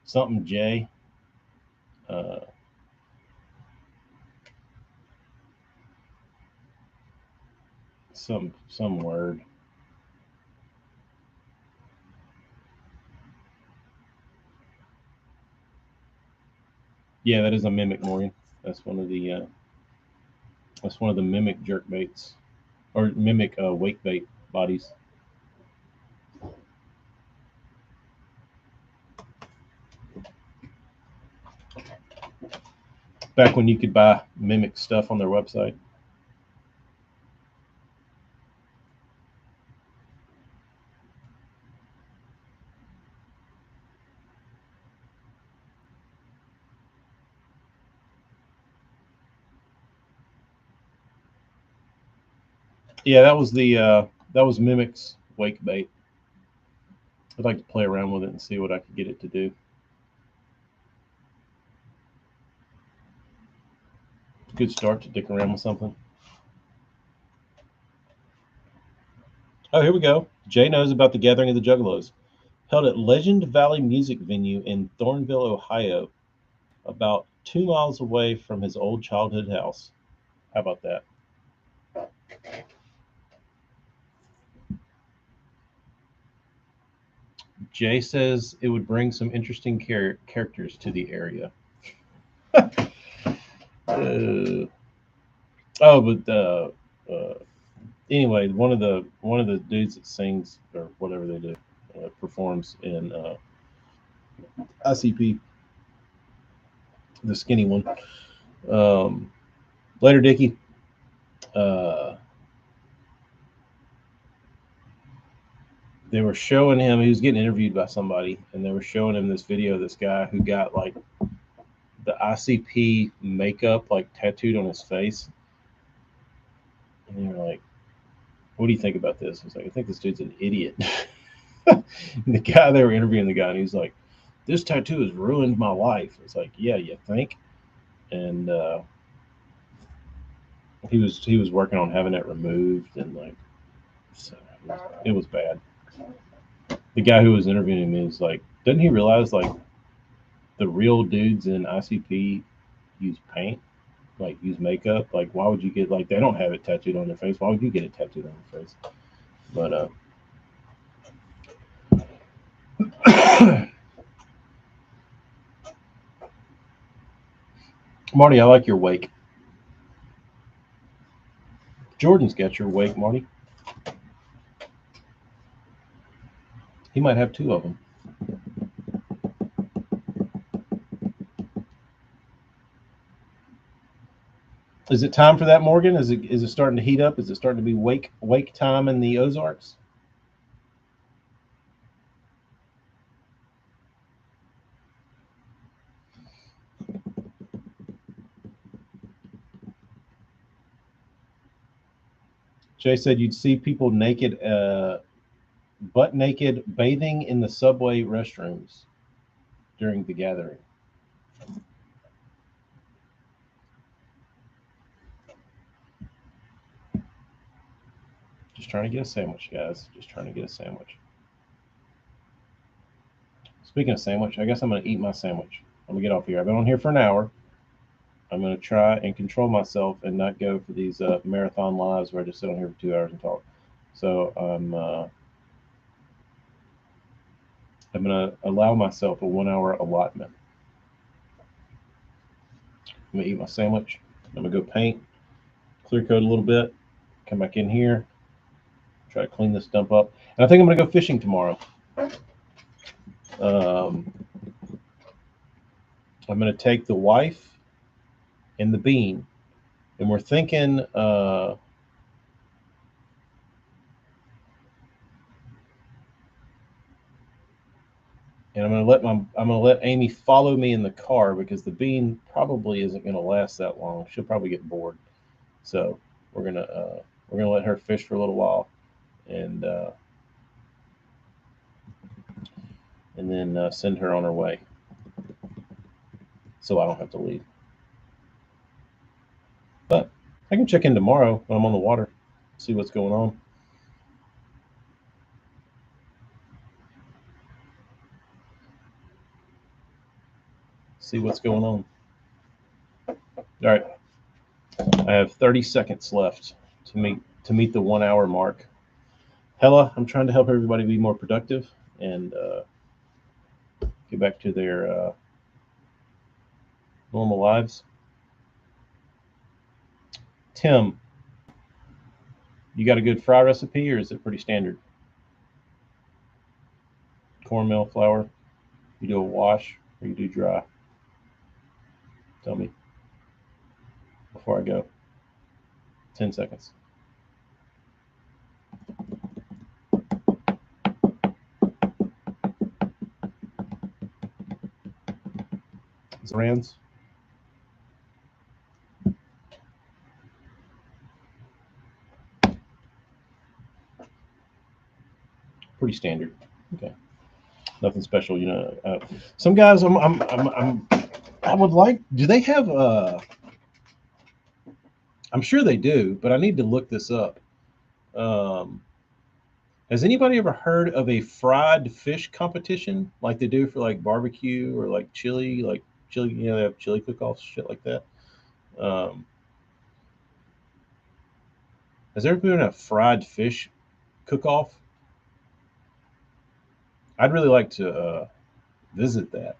Something J. Uh, some word. Yeah, that is a mimic, Maureen. That's one of the mimic jerk baits or mimic wake bait bodies. Back when you could buy mimic stuff on their website. Yeah, that was Mimic's wake bait. I'd like to play around with it and see what I could get it to do. Good start to dick around with something. Oh, here we go. Jay knows about the Gathering of the Juggalos, held at Legend Valley Music Venue in Thornville, Ohio, about 2 miles away from his old childhood house. How about that? Jay says it would bring some interesting characters to the area. Oh, but anyway, one of the dudes that sings or whatever they do performs in ICP, the skinny one. Um, Later, Dickie. Uh, they were showing him. He was getting interviewed by somebody, and they were showing him this video of this guy who got like the ICP makeup like tattooed on his face, and they were like, "What do you think about this?" I was like, "I think this dude's an idiot." The guy they were interviewing the guy, and he's like, "This tattoo has ruined my life." It's like, "Yeah, you think?" And he was working on having it removed, and like, so it was bad. The guy who was interviewing me was like, "Doesn't he realize like the real dudes in ICP use paint, like use makeup? Like, why would you get like they don't have it tattooed on their face? Why would you get it tattooed on your face?" But Marty, I like your wake. Jordan's got your wake, Marty. He might have two of them. Is it time for that, Morgan? Is it starting to heat up? Is it starting to be wake time in the Ozarks? Jay said you'd see people naked, butt naked, bathing in the subway restrooms during the gathering. Just trying to get a sandwich, guys. Just trying to get a sandwich. Speaking of sandwich, I guess I'm going to eat my sandwich. I'm going to get off here. I've been on here for an hour. I'm going to try and control myself and not go for these marathon lives where I just sit on here for 2 hours and talk. So I'm going to allow myself a 1 hour allotment. I'm going to eat my sandwich. I'm going to go paint, clear coat a little bit, come back in here, try to clean this dump up. And I think I'm going to go fishing tomorrow. Um, I'm going to take the wife and the bean, and we're thinking and I'm gonna let Amy follow me in the car because the bean probably isn't gonna last that long. She'll probably get bored. So we're gonna let her fish for a little while, and then send her on her way, so I don't have to leave. But I can check in tomorrow when I'm on the water, see what's going on. See what's going on. All right, I have 30 seconds left to meet the 1 hour mark. Hella, I'm trying to help everybody be more productive and get back to their normal lives. Tim, you got a good fry recipe, or is it pretty standard? Cornmeal, flour. You do a wash, or you do dry? Tell me before I go. 10 seconds. Brands. Pretty standard. Okay. Nothing special, you know. Some guys, I would like. Do they have? I'm sure they do, but I need to look this up. Um, Has anybody ever heard of a fried fish competition like they do for like barbecue or like chili, you know, they have chili cook-offs, shit like that. Um, has there ever been a fried fish cook-off? I'd really like to visit that.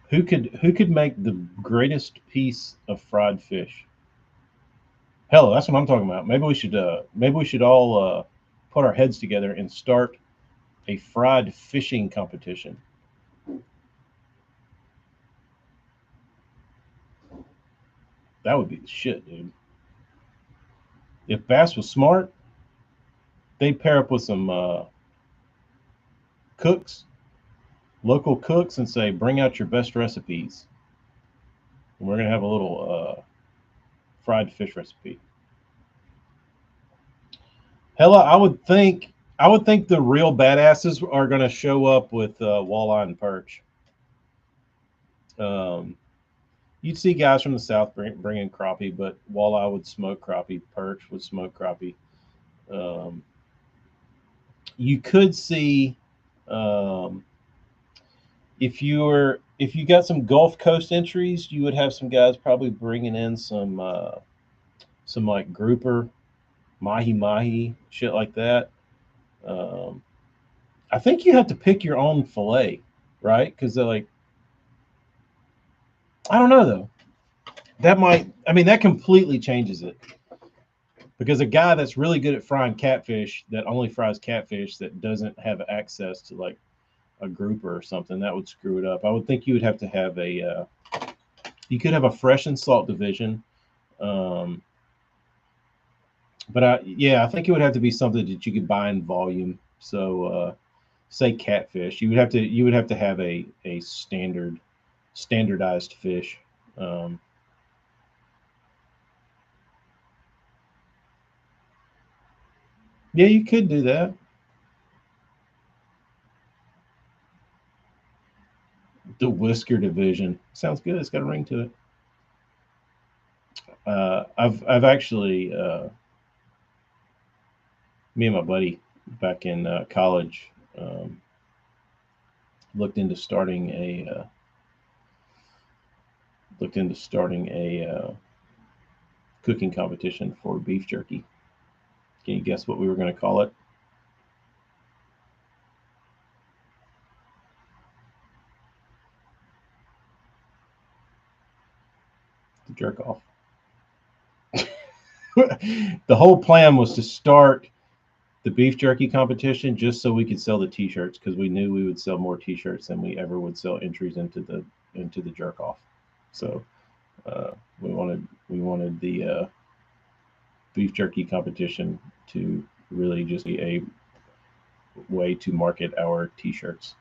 Who could make the greatest piece of fried fish? Hell, that's what I'm talking about. Maybe we should all put our heads together and start a fried fishing competition. That would be the shit, dude. If Bass was smart, they'd pair up with some cooks, local cooks, and say, "Bring out your best recipes." And we're gonna have a little fried fish recipe. Hella, I would think the real badasses are gonna show up with walleye and perch. Um, you'd see guys from the south bringing crappie, but walleye would smoke crappie, perch would smoke crappie. Um, you could see um, if you got some Gulf Coast entries, you would have some guys probably bringing in some like grouper, mahi mahi, shit like that. Um, I think you have to pick your own fillet, right? Because they're like, I don't know though. I mean, that completely changes it. Because a guy that's really good at frying catfish, that only fries catfish, that doesn't have access to like a grouper or something, that would screw it up. I would think you would have to have you could have a fresh and salt division. Um, but yeah, I think it would have to be something that you could buy in volume. So, say catfish, you would have to have a standardized fish. Um, yeah, you could do that. The whisker division sounds good. It's got a ring to it. I've actually me and my buddy back in college looked into starting a cooking competition for beef jerky. Can you guess what we were going to call it? The jerk off. The whole plan was to start the beef jerky competition just so we could sell the T-shirts because we knew we would sell more T-shirts than we ever would sell entries into the jerk off. So uh, we wanted the beef jerky competition to really just be a way to market our T-shirts.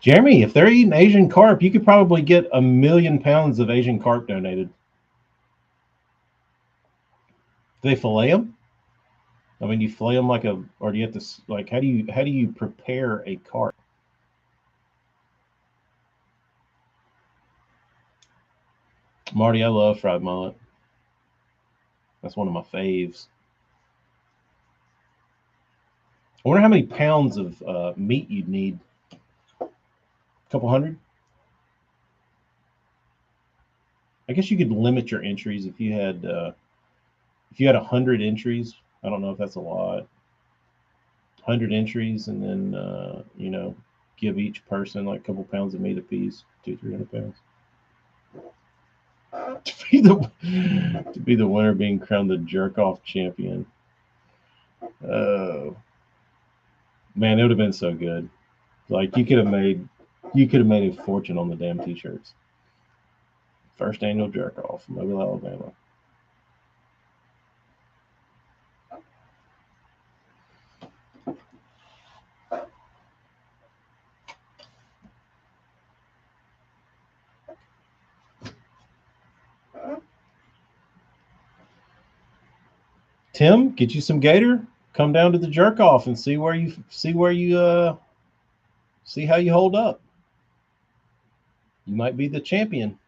Jeremy, if they're eating Asian carp, you could probably get 1,000,000 pounds of Asian carp donated. Do they fillet them? I mean, you fillet them like or do you have to like how do you prepare a carp? Marty, I love fried mullet. That's one of my faves. I wonder how many pounds of meat you'd need. A couple hundred. I guess you could limit your entries if you had 100 entries. I don't know if that's a lot. 100 entries, and then give each person like a couple pounds of meat apiece, 300 pounds. To be the winner, being crowned the jerk off champion. Oh man, it would have been so good. Like you could have made a fortune on the damn t-shirts. First annual jerk off, Mobile, Alabama. Tim, get you some gator. Come down to the jerk off and see where you see how you hold up. You might be the champion.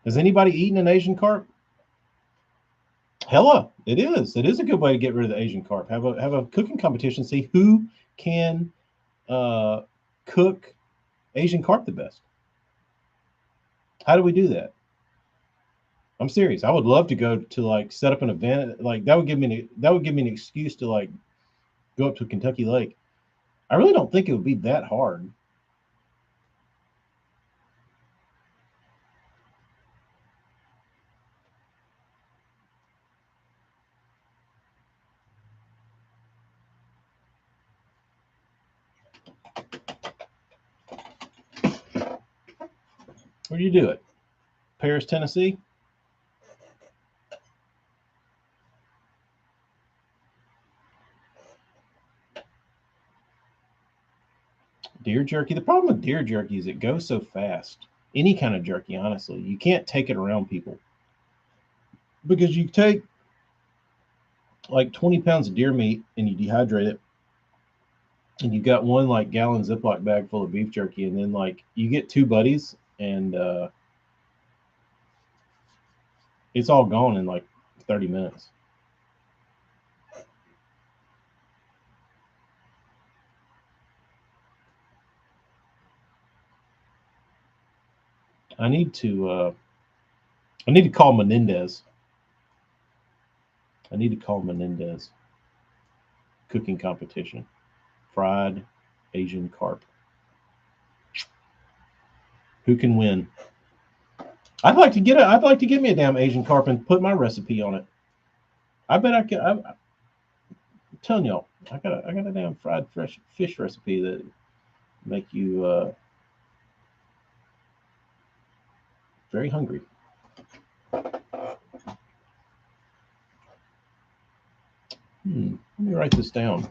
Has anybody eaten an Asian carp? Hella, it is. It is a good way to get rid of the Asian carp. Have a cooking competition. See who can cook Asian carp the best. How do we do that? I'm serious. I would love to go to like set up an event. Like that would give me an excuse to like go up to Kentucky Lake. I really don't think it would be that hard. Where do you do it? Paris, Tennessee? Deer jerky. The problem with deer jerky is it goes so fast. Any kind of jerky, honestly. You can't take it around people. Because you take like 20 pounds of deer meat and you dehydrate it, and you got one like gallon Ziploc bag full of beef jerky, and then like you get two buddies, and it's all gone in like 30 minutes. I need to call Menendez. I need to call Menendez. Cooking competition. Fried Asian carp. Who can win? I'd like to get me a damn Asian carp and put my recipe on it. I bet I could. I'm telling y'all, I got a damn fried fresh fish recipe that make you very hungry. Let me write this down.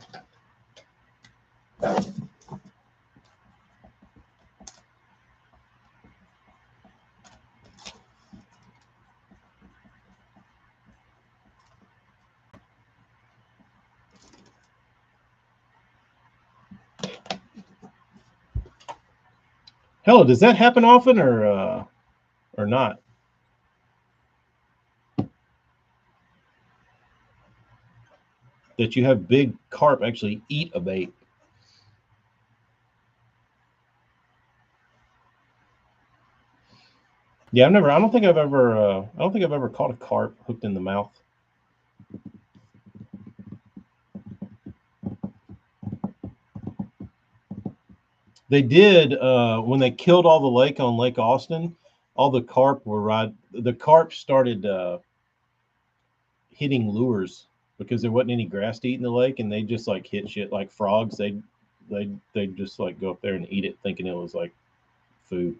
Hello, does that happen often or not? That you have big carp actually eat a bait? Yeah, I don't think I've ever caught a carp hooked in the mouth. They did when they killed all the lake on Lake Austin. All the carp were right. The carp started hitting lures because there wasn't any grass to eat in the lake, and they just like hit shit like frogs. They just like go up there and eat it, thinking it was like food.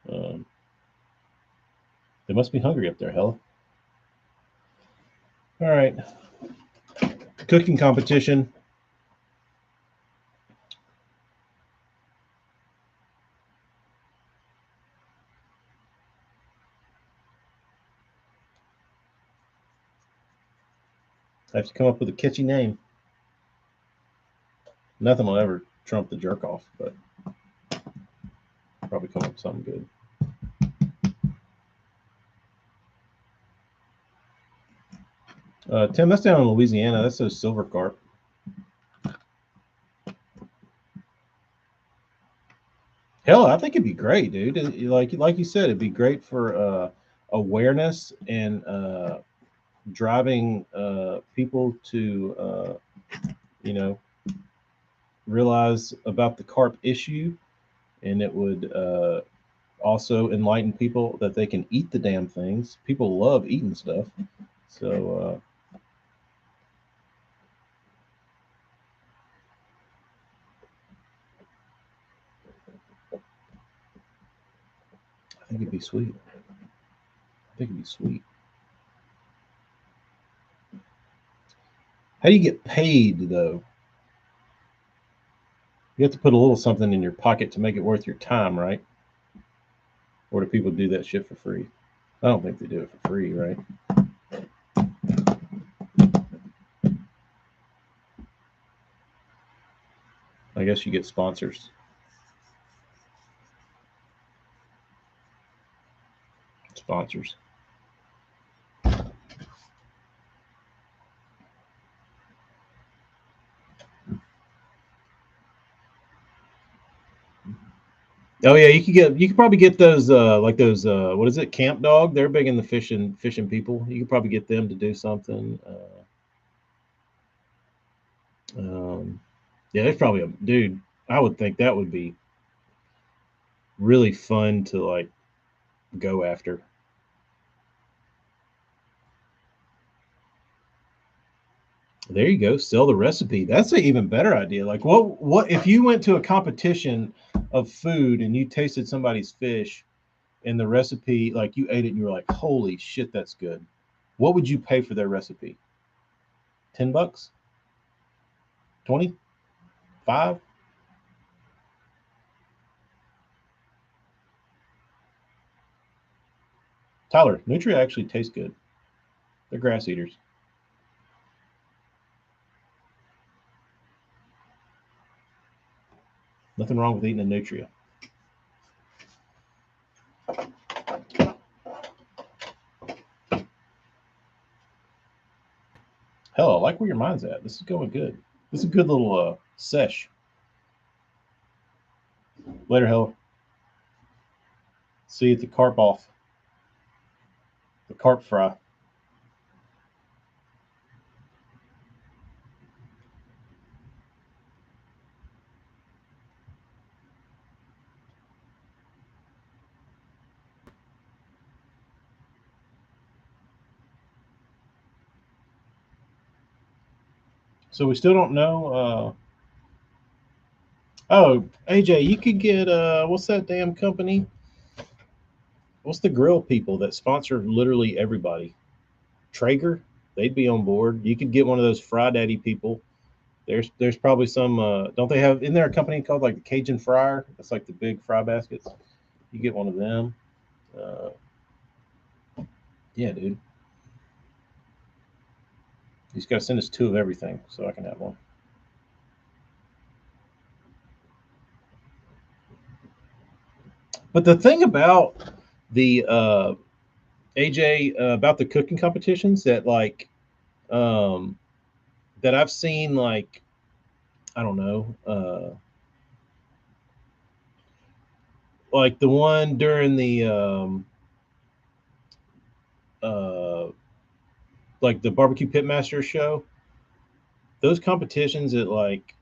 They must be hungry up there, hell. All right, cooking competition. I have to come up with a catchy name. Nothing will ever trump the jerk off, but probably come up with something good. Tim, that's down in Louisiana. That's a silver carp. Hell, I think it'd be great, dude. Like you said, it'd be great for awareness and driving people to realize about the carp issue, and it would also enlighten people that they can eat the damn things. People love eating stuff, so I think it'd be sweet. I think it'd be sweet. How do you get paid though? You have to put a little something in your pocket to make it worth your time, right? Or do people do that shit for free? I don't think they do it for free, right? guess you get sponsors. Sponsors. Oh yeah, you could probably get those like those what is it, Camp Dog? They're big in the fishing people. You could probably get them to do something. Yeah, there's probably a dude. I would think that would be really fun to like go after. There you go. Sell the recipe. That's an even better idea. Like what if you went to a competition of food and you tasted somebody's fish and the recipe, like you ate it and you were like, holy shit, that's good. What would you pay for their recipe? $10? 20? 5? Tyler, Nutria actually tastes good. They're grass eaters. Nothing wrong with eating a Nutria. Hell, I like where your mind's at. This is going good. This is a good little sesh. Later, hell. See you at the carp off. The carp fry. So we still don't know. Oh, AJ, you could get what's that damn company? What's the grill people that sponsor literally everybody? Traeger, they'd be on board. You could get one of those Fry Daddy people. There's probably some. Don't they have? Isn't there a company called like the Cajun Fryer? That's like the big fry baskets. You get one of them. Uh, yeah, dude. You just gotta send us two of everything so I can have one. But the thing about the AJ about the cooking competitions that like um, that I've seen like I don't know like the one during the uh, like the barbecue pitmaster show. Those competitions at like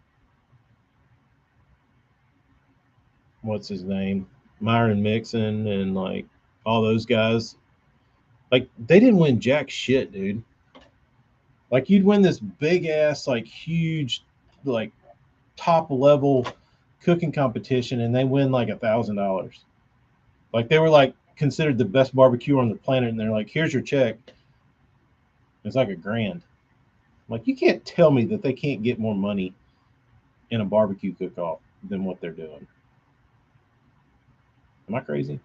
what's his name, Myron Mixon and like all those guys, like they didn't win jack shit, dude. Like you'd win this big ass like huge like top level cooking competition and they win like $1,000. Like they were like considered the best barbecue on the planet, and they're like, "Here's your check." It's like $1,000. Like you can't tell me that they can't get more money in a barbecue cook-off than what they're doing. Am I crazy?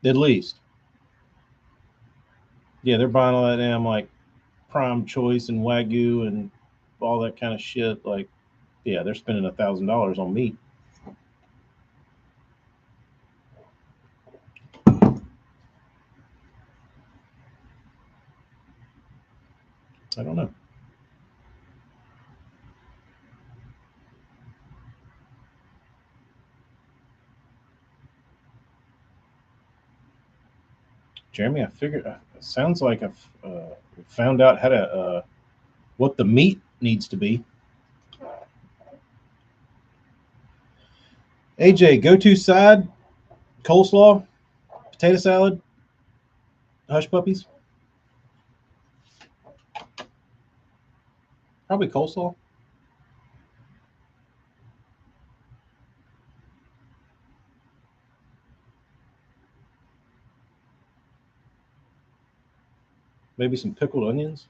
At least, yeah, they're buying all that damn like prime choice and wagyu and all that kind of shit. Like, yeah, they're spending $1,000 on meat. I don't know. Jeremy, I figured it sounds like I've found out how to what the meat needs to be. AJ, go to side coleslaw, potato salad, hush puppies, probably coleslaw, maybe some pickled onions.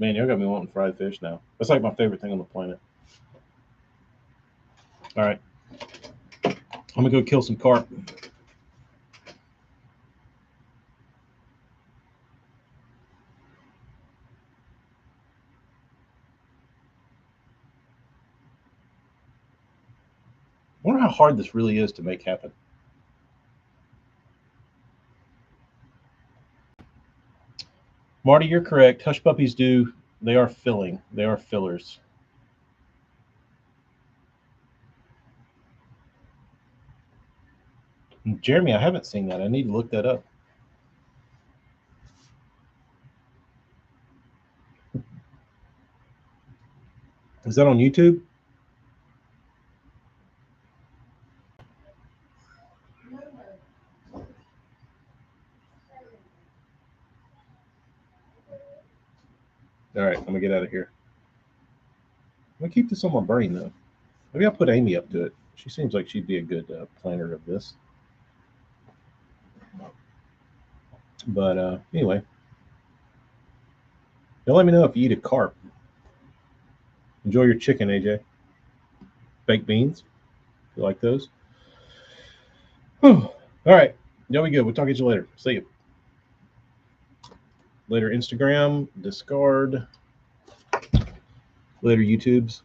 Man, y'all got me wanting fried fish now. That's like my favorite thing on the planet. All right. I'm gonna go kill some carp. I wonder how hard this really is to make happen. Marty, you're correct. Hush puppies do. They are filling. They are fillers. Jeremy, I haven't seen that. I need to look that up. Is that on YouTube? All right, I'm gonna get out of here. I'm gonna keep this on my brain though. Maybe I'll put Amy up to it. She seems like she'd be a good planner of this. But anyway, you'll let me know if you eat a carp. Enjoy your chicken, AJ. Baked beans. You like those? All right. Y'all be good. We'll talk to you later. See you. Later, Instagram. Discard. Later, YouTubes.